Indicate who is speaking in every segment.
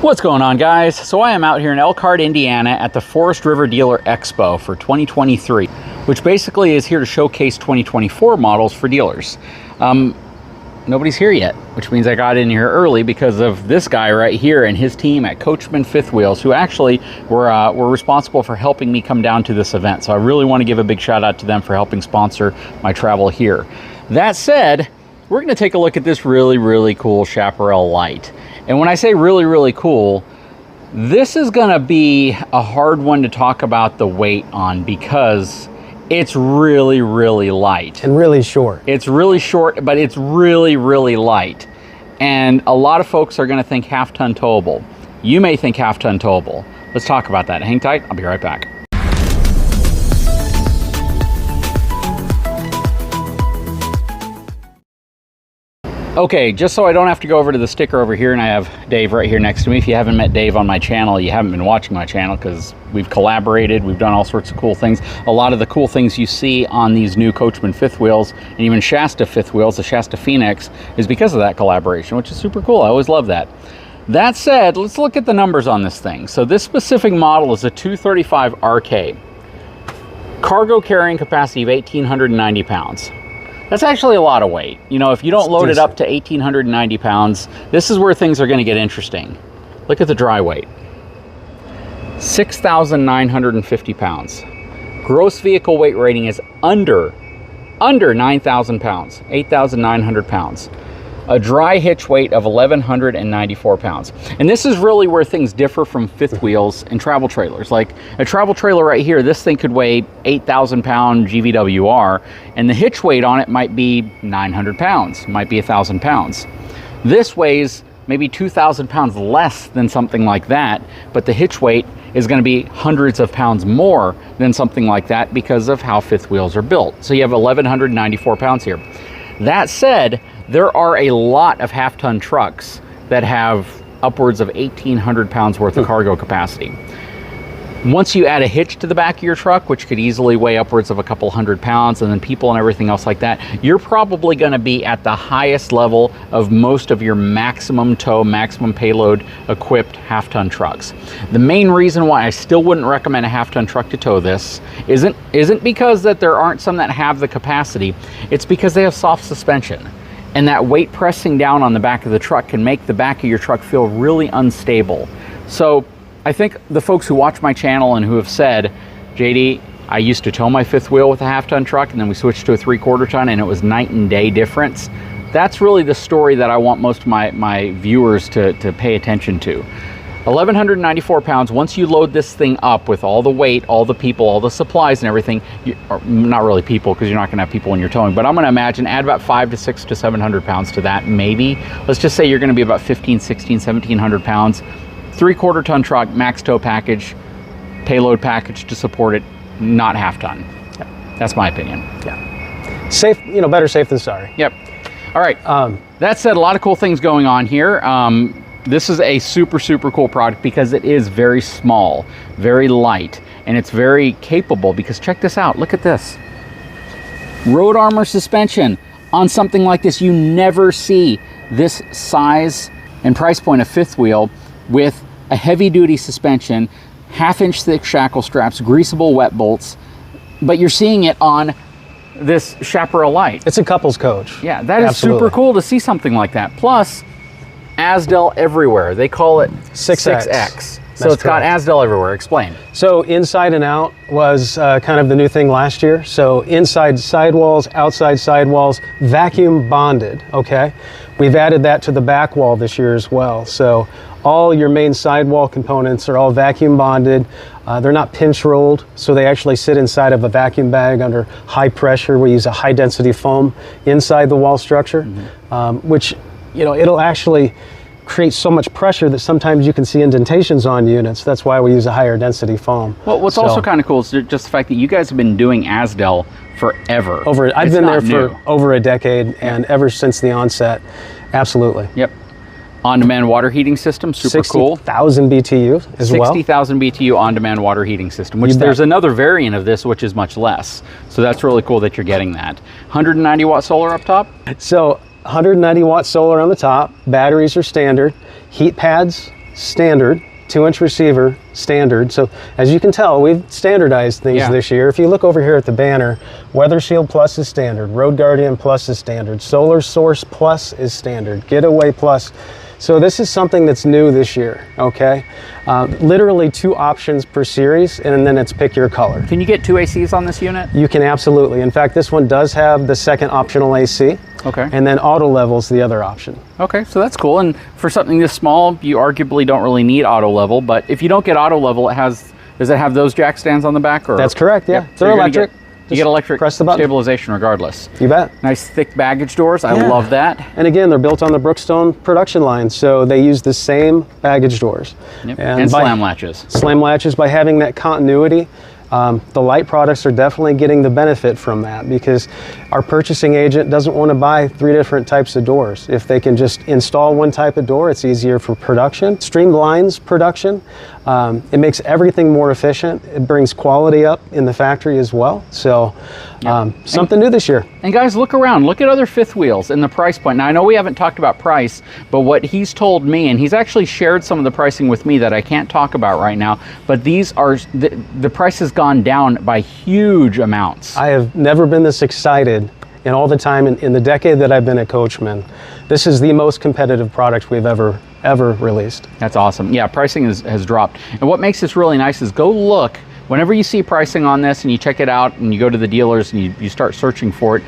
Speaker 1: What's going on, guys? So I am out here in Elkhart, Indiana at the Forest River Dealer Expo for 2023, which basically is here to showcase 2024 models for dealers. Nobody's here yet, which means I got in here early because of this guy right here and his team at COACHMEN Fifth Wheels, who actually were responsible for helping me come down to this event. So I really want to give a big shout out to them for helping sponsor my travel here. That said, we're going to take a look at this really cool Chaparral Lite. And when I say really cool, this is going to be a hard one to talk about the weight on because it's really light.
Speaker 2: And really short.
Speaker 1: It's really short, but it's really light. And a lot of folks are going to think half-ton towable. You may think half-ton towable. Let's talk about that. Hang tight. I'll be right back. Okay, just so I don't have to go over to the sticker over here, and I have Dave right here next to me. If you haven't met Dave on my channel, you haven't been watching my channel because we've collaborated, we've done all sorts of cool things. A lot of the cool things you see on these new COACHMEN fifth wheels, and even Shasta fifth wheels, the Shasta Phoenix, is because of that collaboration, which is super cool. I always love that. That said, let's look at the numbers on this thing. So this specific model is a 235 RK. Cargo carrying capacity of 1,890 pounds. That's actually a lot of weight. You know, if you don't load it up to 1,890 pounds, this is where things are going to get interesting. Look at the dry weight. 6,950 pounds. Gross vehicle weight rating is under 9,000 pounds, 8,900 pounds. A dry hitch weight of 1,194 pounds. And this is really where things differ from fifth wheels and travel trailers. Like a travel trailer right here, this thing could weigh 8,000 pound GVWR, and the hitch weight on it might be 900 pounds, might be 1,000 pounds. This weighs maybe 2,000 pounds less than something like that, but the hitch weight is going to be hundreds of pounds more than something like that because of how fifth wheels are built. So you have 1,194 pounds here. That said, there are a lot of half-ton trucks that have upwards of 1,800 pounds worth of cargo capacity. Once you add a hitch to the back of your truck, which could easily weigh upwards of a couple hundred pounds, and then people and everything else like that, you're probably going to be at the highest level of most of your maximum tow, maximum payload equipped half-ton trucks. The main reason why I still wouldn't recommend a half-ton truck to tow this isn't because that there aren't some that have the capacity. It's because they have soft suspension. And that weight pressing down on the back of the truck can make the back of your truck feel really unstable. So I think the folks who watch my channel and who have said, JD, I used to tow my fifth wheel with a half-ton truck and then we switched to a 3/4 ton and it was night and day difference. That's really the story that I want most of my viewers to pay attention to. 1,194 pounds, once you load this thing up with all the weight, all the people, all the supplies and everything, or not really people because you're not gonna have people when you're towing, but I'm gonna imagine add about 500 to 600 to 700 pounds to that, maybe. Let's just say you're gonna be about 1,500, 1,600, 1,700 pounds. 3/4 ton truck, max tow package, payload package to support it, not half-ton. Yeah. That's my opinion.
Speaker 2: Yeah. Safe, you know, better safe than sorry.
Speaker 1: Yep. All right. That said, a lot of cool things going on here. This is a super cool product because it is very small, very light, and it's very capable because check this out. Look at this. Road armor suspension on something like this. You never see this size and price point of fifth wheel with a heavy duty suspension, 1/2-inch thick shackle straps, greasable wet bolts, but you're seeing it on this Chaparral Lite.
Speaker 2: It's a couple's coach.
Speaker 1: Yeah, that is super cool to see something like that. Plus, ASDEL everywhere. They call it 6X. So it's got ASDEL everywhere. Explain.
Speaker 2: So inside and out was kind of the new thing last year. So inside sidewalls, outside sidewalls, vacuum bonded, okay? We've added that to the back wall this year as well. So all your main sidewall components are all vacuum bonded. They're not pinch rolled, so they actually sit inside of a vacuum bag under high pressure. We use a high density foam inside the wall structure, which, you know, it'll actually create so much pressure that sometimes you can see indentations on units. That's why we use a higher density foam. Well,
Speaker 1: what's also kind of cool is just the fact that you guys have been doing ASDEL forever.
Speaker 2: I've been there for over a decade, and ever since the onset, absolutely.
Speaker 1: Yep. On-demand water heating system, super cool.
Speaker 2: 60,000 BTU as well.
Speaker 1: 60,000 BTU on-demand water heating system, which there's another variant of this which is much less. So that's really cool that you're getting that. 190 watt solar up top?
Speaker 2: So 190 watt solar on the top, batteries are standard, heat pads standard, 2-inch receiver, standard. So as you can tell, we've standardized things this year. If you look over here at the banner, Weather Shield Plus is standard, Road Guardian Plus is standard, Solar Source Plus is standard, Getaway Plus. So this is something that's new this year, okay? Literally 2 options per series, and then it's pick your color.
Speaker 1: Can you get 2 ACs on this unit?
Speaker 2: You can absolutely. In fact, this one does have the second optional AC.
Speaker 1: Okay.
Speaker 2: And then auto level's the other option.
Speaker 1: Okay, so that's cool. And for something this small, you arguably don't really need auto level, but if you don't get auto level, does it have those jack stands on the back? Or?
Speaker 2: That's correct, yeah.
Speaker 1: Yep.
Speaker 2: They're electric.
Speaker 1: You get electric
Speaker 2: press the button.
Speaker 1: stabilization regardless.
Speaker 2: You bet.
Speaker 1: Nice thick baggage doors. I love that.
Speaker 2: And again, they're built on the Brookstone production line, so they use the same baggage doors.
Speaker 1: Yep. And slam latches.
Speaker 2: Slam latches, by having that continuity, the Lite products are definitely getting the benefit from that, because our purchasing agent doesn't want to buy 3 different types of doors. If they can just install one type of door, it's easier for production. Streamlines production. It makes everything more efficient. It brings quality up in the factory as well. So something new this year.
Speaker 1: And guys, look around. Look at other fifth wheels and the price point. Now, I know we haven't talked about price, but what he's told me, and he's actually shared some of the pricing with me that I can't talk about right now, but these are, the price has gone down by huge amounts.
Speaker 2: I have never been this excited in all the time in the decade that I've been at Coachman. This is the most competitive product we've ever released.
Speaker 1: That's awesome. Yeah, pricing has dropped. And what makes this really nice is go look, whenever you see pricing on this and you check it out and you go to the dealers and you start searching for it,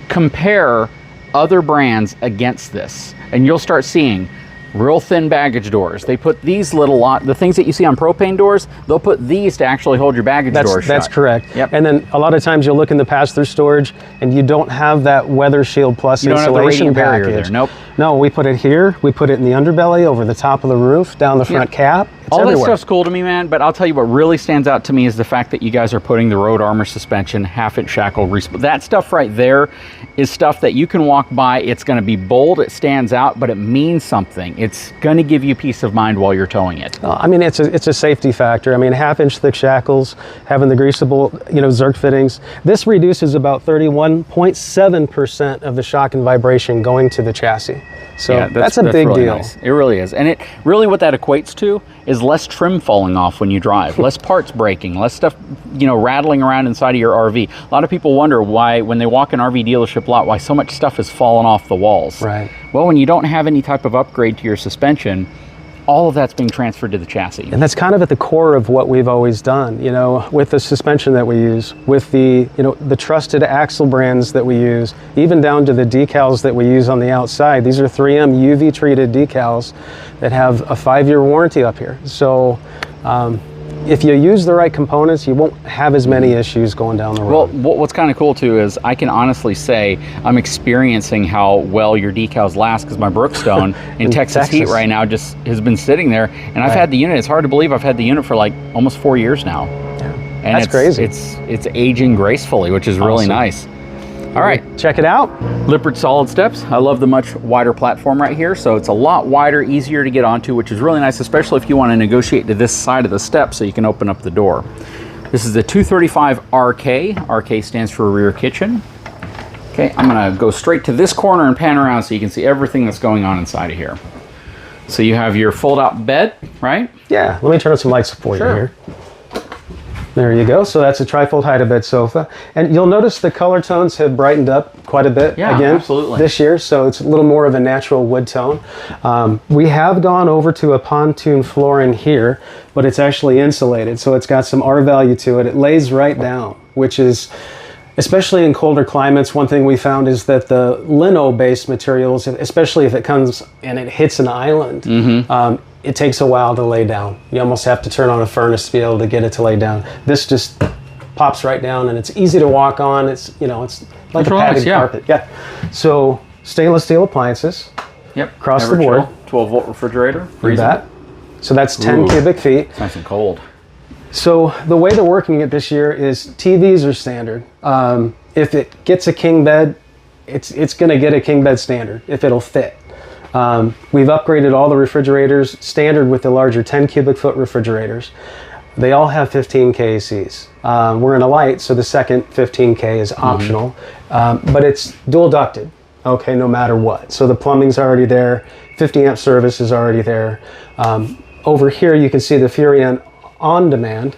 Speaker 1: compare other brands against this, and you'll start seeing real thin baggage doors. They put these little, the things that you see on propane doors, they'll put these to actually hold your baggage doors shut.
Speaker 2: That's correct.
Speaker 1: Yep.
Speaker 2: And then a lot of times you'll look in the pass-through storage and you don't have that Weather Shield Plus insulation
Speaker 1: barrier
Speaker 2: package.
Speaker 1: There. Nope.
Speaker 2: No, we put it here, we put it in the underbelly, over the top of the roof, down the front cap. It's
Speaker 1: all
Speaker 2: everywhere.
Speaker 1: that stuff's cool to me, man, but I'll tell you what really stands out to me is the fact that you guys are putting the road armor suspension, half-inch shackle, that stuff right there is stuff that you can walk by. It's going to be bold, it stands out, but it means something. It's going to give you peace of mind while you're towing it.
Speaker 2: I mean, it's a safety factor. I mean, half-inch thick shackles, having the greasable, Zerk fittings. This reduces about 31.7% of the shock and vibration going to the chassis. So yeah, that's a big
Speaker 1: really
Speaker 2: deal.
Speaker 1: Nice. It really is. And it really, what that equates to is less trim falling off when you drive, less parts breaking, less stuff, rattling around inside of your RV. A lot of people wonder why, when they walk an RV dealership lot, why so much stuff is falling off the walls.
Speaker 2: Right.
Speaker 1: Well, when you don't have any type of upgrade to your suspension, all of that's being transferred to the chassis.
Speaker 2: And that's kind of at the core of what we've always done, with the suspension that we use, with the, the trusted axle brands that we use, even down to the decals that we use on the outside. These are 3M UV treated decals that have a 5-year warranty up here. So if you use the right components, you won't have as many issues going down the road.
Speaker 1: Well, what's kind of cool too is I can honestly say I'm experiencing how well your decals last, because my Brookstone in Texas heat right now just has been sitting there, and I've had the unit. It's hard to believe I've had the unit for like almost 4 years now.
Speaker 2: Yeah.
Speaker 1: And
Speaker 2: that's crazy.
Speaker 1: It's aging gracefully, which is really nice. All right,
Speaker 2: check it out.
Speaker 1: Lippert solid steps. I love the much wider platform right here. So it's a lot wider, easier to get onto, which is really nice, especially if you want to negotiate to this side of the step so you can open up the door. This is the 235 RK. RK stands for rear kitchen. Okay, I'm gonna go straight to this corner and pan around so you can see everything that's going on inside of here. So you have your fold out bed, right?
Speaker 2: Yeah, let me turn on some lights for you here. There you go. So that's a trifold hide-a-bed sofa. And you'll notice the color tones have brightened up quite a bit again this year. So it's a little more of a natural wood tone. We have gone over to a pontoon flooring here, but it's actually insulated. So it's got some R value to it. It lays right down, which is, especially in colder climates, one thing we found is that the lino-based materials, especially if it comes and it hits an island, it takes a while to lay down. You almost have to turn on a furnace to be able to get it to lay down. This just pops right down, and it's easy to walk on. It's it's like a padded carpet. Yeah. So stainless steel appliances.
Speaker 1: Yep.
Speaker 2: Across the board.
Speaker 1: 12-volt refrigerator.
Speaker 2: Freeze that. So that's 10 cubic feet.
Speaker 1: It's nice and cold.
Speaker 2: So the way they're working it this year is TVs are standard. If it gets a king bed, it's going to get a king bed standard if it'll fit. We've upgraded all the refrigerators standard with the larger 10 cubic foot refrigerators. They all have 15K ACs. We're in a Lite, so the second 15K is optional, but it's dual ducted, no matter what. So the plumbing's already there, 50 amp service is already there. over here you can see the Furrion On Demand.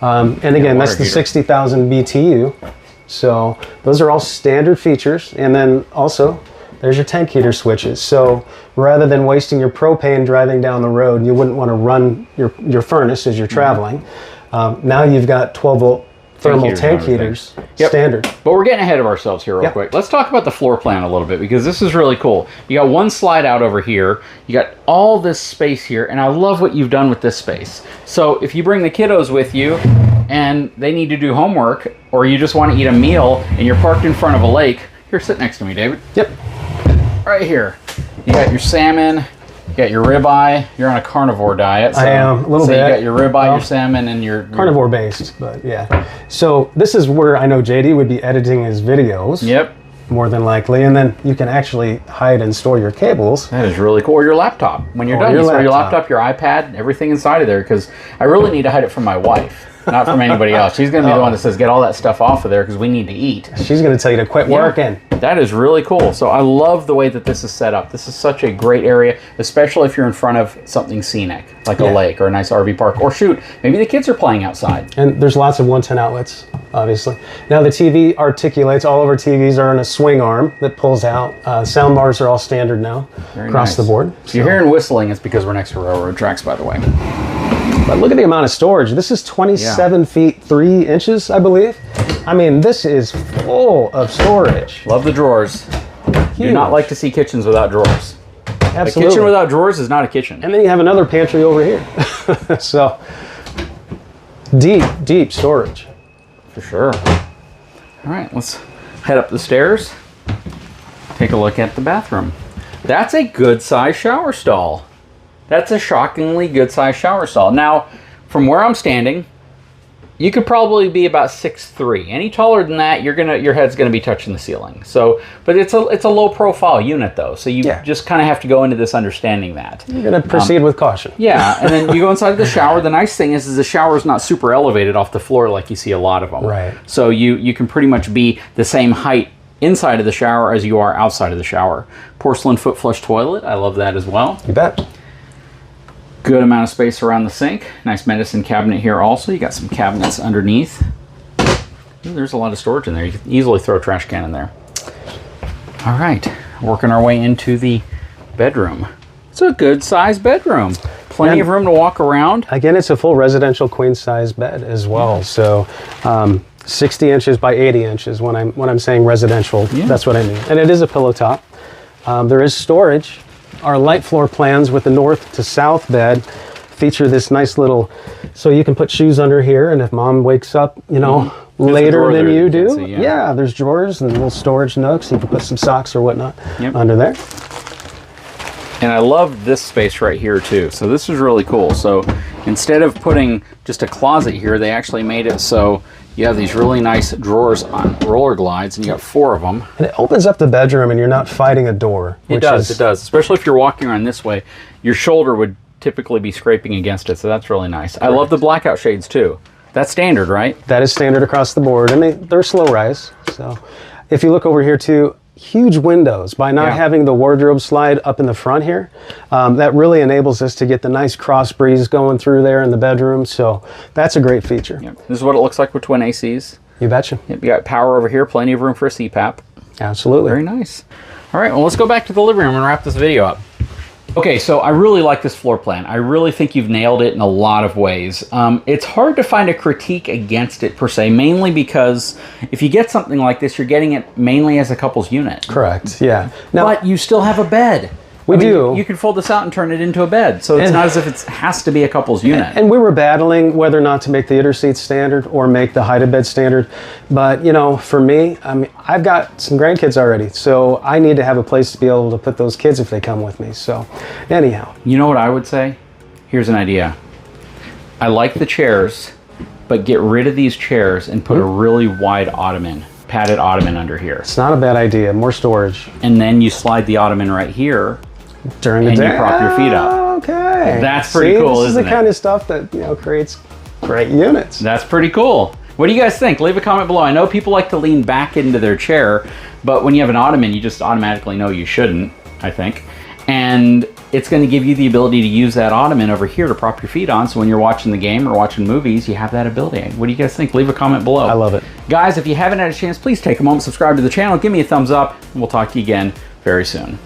Speaker 2: And again, that's the 60,000 BTU. So those are all standard features. And then also, there's your tank heater switches. So rather than wasting your propane driving down the road, you wouldn't want to run your furnace as you're traveling. Now you've got 12-volt thermal tank heaters, standard.
Speaker 1: But we're getting ahead of ourselves here real quick. Let's talk about the floor plan a little bit, because this is really cool. You got one slide out over here. You got all this space here, and I love what you've done with this space. So if you bring the kiddos with you and they need to do homework, or you just want to eat a meal and you're parked in front of a lake, here, sit next to me, David.
Speaker 2: Yep.
Speaker 1: Right here. You got your salmon, you got your ribeye. You're on a carnivore diet. So,
Speaker 2: I am, a little bit.
Speaker 1: So you got your ribeye, your salmon, and your...
Speaker 2: Carnivore based, but yeah. So this is where I know JD would be editing his videos.
Speaker 1: Yep.
Speaker 2: More than likely. And then you can actually hide and store your cables.
Speaker 1: That is really cool. Or your laptop. When you're done, you store your laptop, your iPad, everything inside of there, because I really need to hide it from my wife. Not from anybody else. She's going to be the one that says, get all that stuff off of there because we need to eat.
Speaker 2: She's going to tell you to quit working.
Speaker 1: That is really cool. So I love the way that this is set up. This is such a great area, especially if you're in front of something scenic, like a lake or a nice RV park. Or shoot, maybe the kids are playing outside.
Speaker 2: And there's lots of 110 outlets, obviously. Now the TV articulates. All of our TVs are in a swing arm that pulls out. Sound bars are all standard now across the board.
Speaker 1: If you're hearing whistling, it's because we're next to railroad tracks, by the way.
Speaker 2: But look at the amount of storage. This is 27 feet 3 inches, I believe. I mean, this is full of storage.
Speaker 1: Love the drawers. Huge. Do not like to see kitchens without drawers.
Speaker 2: Absolutely.
Speaker 1: A kitchen without drawers is not a kitchen.
Speaker 2: And then you have another pantry over here. So, deep storage.
Speaker 1: For sure. All right, let's head up the stairs. Take a look at the bathroom. That's a good-sized shower stall. That's a shockingly good-sized shower stall. Now, from where I'm standing, you could probably be about 6'3". Any taller than that, your head's gonna be touching the ceiling. So, but it's a low-profile unit though, so you just kind of have to go into this understanding that.
Speaker 2: You're gonna proceed with caution.
Speaker 1: Yeah, and then you go inside the shower. The nice thing is the shower is not super elevated off the floor like you see a lot of them.
Speaker 2: Right.
Speaker 1: So you can pretty much be the same height inside of the shower as you are outside of the shower. Porcelain foot flush toilet. I love that as well.
Speaker 2: You bet.
Speaker 1: Good amount of space around the sink. Nice medicine cabinet here also. You got some cabinets underneath. Ooh, there's a lot of storage in there. You can easily throw a trash can in there. All right, working our way into the bedroom. It's a good sized bedroom. Plenty of room to walk around.
Speaker 2: Again, it's a full residential queen size bed as well. So 60 inches by 80 inches when I'm saying residential, that's what I mean. And it is a pillow top. There is storage. Our Lite floor plans with the north to south bed feature this nice little, so you can put shoes under here, and if mom wakes up, you know, later than you do, there's drawers and little storage nooks. You can put some socks or whatnot under there.
Speaker 1: And I love this space right here too. So this is really cool. So instead of putting just a closet here, they actually made it so you have these really nice drawers on roller glides, and you got 4 of them.
Speaker 2: And it opens up the bedroom, and you're not fighting a door.
Speaker 1: It does, especially if you're walking around this way. Your shoulder would typically be scraping against it, so that's really nice. I love the blackout shades too. That's standard, right?
Speaker 2: That is standard across the board, and they're slow rise. So if you look over here too, huge windows. By not having the wardrobe slide up in the front here, that really enables us to get the nice cross breeze going through there in the bedroom. So that's a great feature.
Speaker 1: This is what it looks like with twin ACs.
Speaker 2: You betcha.
Speaker 1: You got power over here, plenty of room for a CPAP.
Speaker 2: Absolutely.
Speaker 1: Very nice. All right, well, let's go back to the living room and wrap this video up. Okay, so I really like this floor plan. I really think you've nailed it in a lot of ways. It's hard to find a critique against it per se, mainly because if you get something like this, you're getting it mainly as a couple's unit.
Speaker 2: Correct, yeah. Now,
Speaker 1: but you still have a bed.
Speaker 2: We do.
Speaker 1: You can fold this out and turn it into a bed, so it's not as if it has to be a couple's unit.
Speaker 2: And we were battling whether or not to make the inner seat standard or make the height of bed standard. But, you know, for me, I mean, I've got some grandkids already, so I need to have a place to be able to put those kids if they come with me. So, anyhow.
Speaker 1: You know what I would say? Here's an idea. I like the chairs, but get rid of these chairs and put a really wide ottoman, padded ottoman under here.
Speaker 2: It's not a bad idea. More storage.
Speaker 1: And then you slide the ottoman right here.
Speaker 2: During the day,
Speaker 1: and you prop your feet up.
Speaker 2: Okay,
Speaker 1: that's pretty cool.
Speaker 2: This is the kind of stuff that creates great units.
Speaker 1: That's pretty cool. What do you guys think? Leave a comment below. I know people like to lean back into their chair, but when you have an ottoman, you just automatically know you shouldn't, I think. And it's going to give you the ability to use that ottoman over here to prop your feet on, so when you're watching the game or watching movies, you have that ability. What do you guys think? Leave a comment below.
Speaker 2: I love it.
Speaker 1: Guys, if you haven't had a chance, please take a moment, subscribe to the channel, give me a thumbs up, and we'll talk to you again very soon.